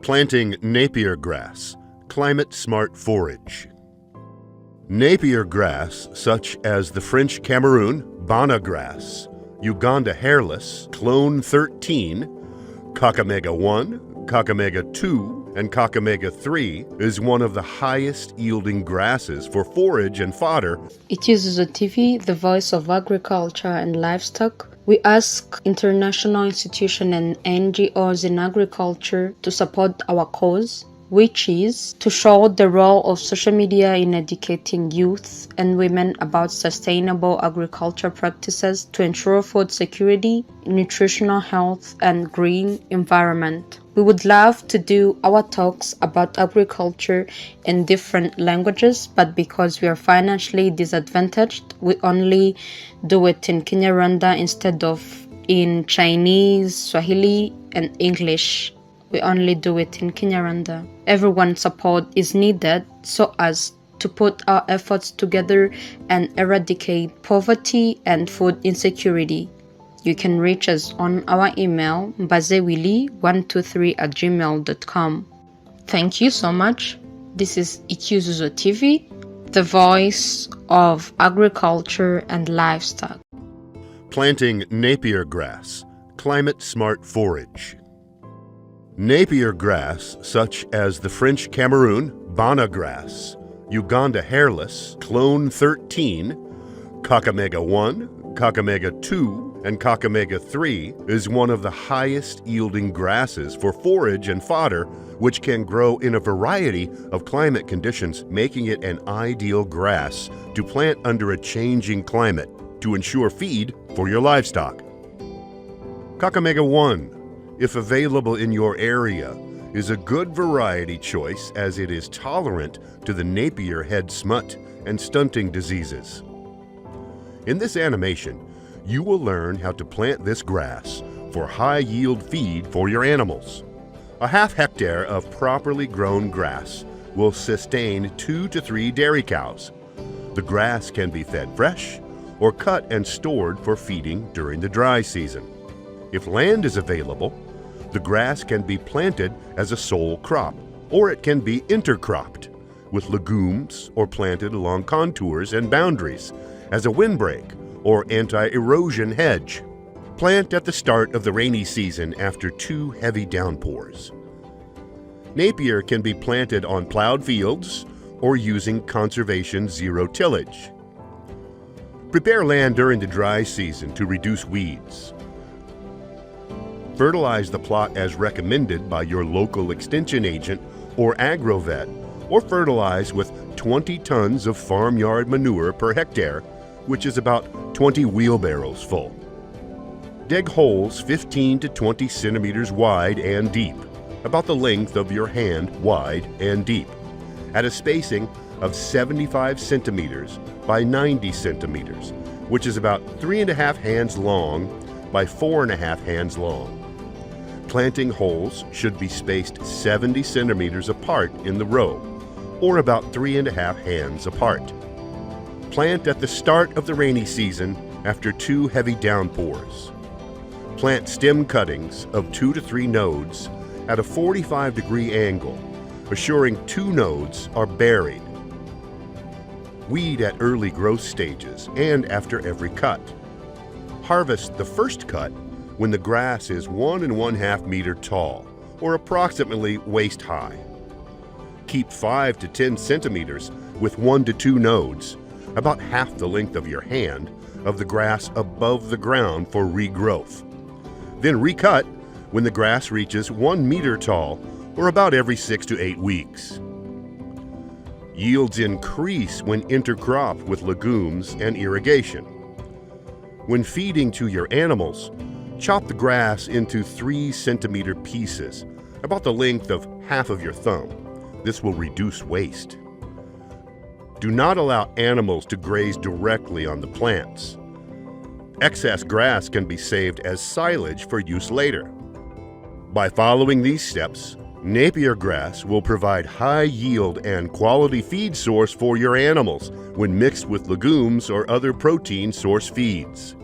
Planting Napier grass, climate-smart forage. Napier grass, such as the French Cameroon, Bana grass, Uganda hairless, Clone 13, Kakamega 1, Kakamega 2, and Kakamega 3, is one of the highest yielding grasses for forage and fodder. ICYUZUZOTV, the voice of agriculture and livestock. We ask international institutions and NGOs in agriculture to support our cause, which is to show the role of social media in educating youth and women about sustainable agriculture practices to ensure food security, nutritional health, and green environment. We would love to do our talks about agriculture in different languages, but because we are financially disadvantaged, we only do it in Kinyarwanda instead of in Chinese, Swahili, and English. We only do it in Kinyarwanda. Everyone's support is needed so as to put our efforts together and eradicate poverty and food insecurity. You can reach us on our email mbazewili123@gmail.com. Thank you so much. This is ICYUZUZOTV, the voice of agriculture and livestock. Planting Napier grass, climate-smart forage. Napier grass, such as the French Cameroon, Bana grass, Uganda hairless, Clone 13, Kakamega 1, Kakamega 2, and Kakamega 3, is one of the highest yielding grasses for forage and fodder, which can grow in a variety of climate conditions, making it an ideal grass to plant under a changing climate to ensure feed for your livestock. Kakamega 1, if available in your area, is a good variety choice as it is tolerant to the Napier head smut and stunting diseases. In this animation, you will learn how to plant this grass for high-yield feed for your animals. A half hectare of properly grown grass will sustain 2 to 3 dairy cows. The grass can be fed fresh or cut and stored for feeding during the dry season. If land is available, the grass can be planted as a sole crop, or it can be intercropped with legumes or planted along contours and boundaries as a windbreak or anti-erosion hedge. Plant at the start of the rainy season after 2 heavy downpours. Napier can be planted on plowed fields or using conservation zero tillage. Prepare land during the dry season to reduce weeds. Fertilize the plot as recommended by your local extension agent or agrovet, or fertilize with 20 tons of farmyard manure per hectare, which is about 20 wheelbarrows full. Dig holes 15 to 20 centimeters wide and deep, about the length of your hand wide and deep, at a spacing of 75 centimeters by 90 centimeters, which is about 3.5 hands long by 4.5 hands long. Planting holes should be spaced 70 centimeters apart in the row, or about 3.5 hands apart. Plant at the start of the rainy season after 2 heavy downpours. Plant stem cuttings of 2 to 3 nodes at a 45-degree angle, assuring 2 nodes are buried. Weed at early growth stages and after every cut. Harvest the first cut when the grass is 1 1/2 meter tall, or approximately waist high. Keep 5 to 10 centimeters with 1 to 2 nodes, about half the length of your hand, of the grass above the ground for regrowth. Then recut when the grass reaches 1 meter tall, or about every 6 to 8 weeks. Yields increase when intercrop with legumes and irrigation. When feeding to your animals, chop the grass into 3-centimeter pieces, about the length of half of your thumb. This will reduce waste. Do not allow animals to graze directly on the plants. Excess grass can be saved as silage for use later. By following these steps, Napier grass will provide high yield and quality feed source for your animals when mixed with legumes or other protein source feeds.